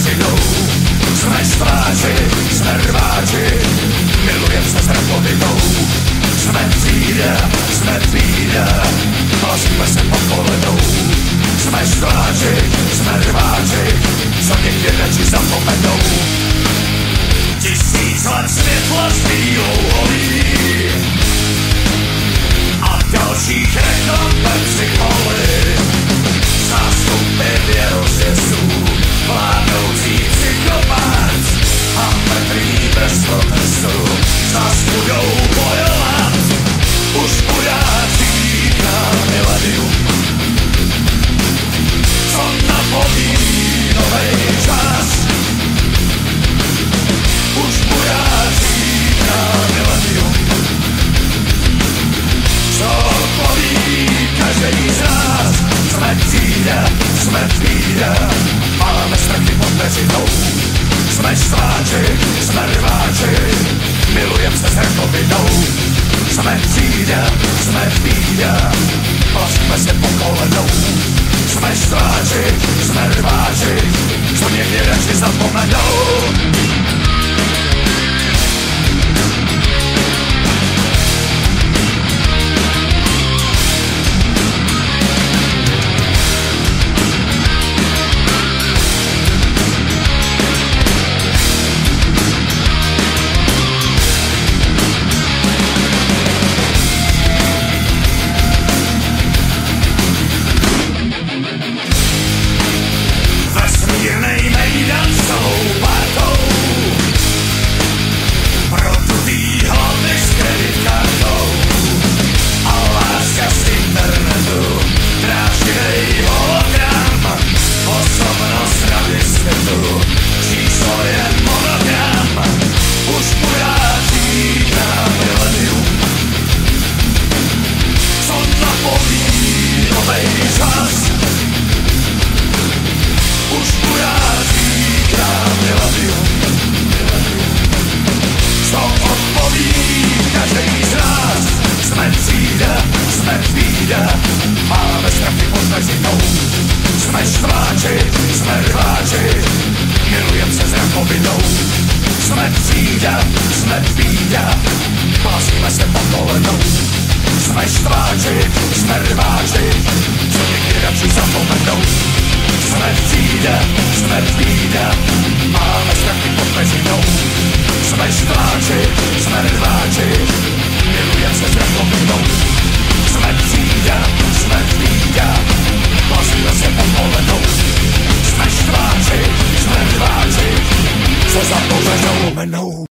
peřinou. Jsme štváři, jsme rváči, milujem se s rakovinou. Jsme třída, hlasíme se pod kolenou. Jsme štváři, jsme rváči, co někdy radši zapomenou. 1000 let světla s bílou holí a dalších reklam Pepsi Coly. Zástupy věrozvězů, vládnoucí psychopat a mrtvý bez protestu zas budou bojovat. Už chudáčí na milenium, co napoví novej čas. Už chudáčí na milenium, co poví každý z nás. Jsme třída, máme strachy pod peřinou. Jsme štváči, jsme rváči, milujem se s rakovinou. Jsme třída, hlasíme se pod kolenou. Jsme štváči, jsme rváči, co někdy radši zapomenou. Máme strachy pod peřinou. Jsme štváči, jsme rváči, milujem se s rakovinou. Jsme třída, hlasíme se pod kolenou. Jsme štváči, jsme rváči, co někdy radši zapomenou. Jsme třída, máme strachy pod peřinou. Jsme štváči, jsme rváči, milujem se s rakovinou. Jsme třída, hlasíme se pod kolenou. Jsme štváči, jsme rváči, co zapomenou.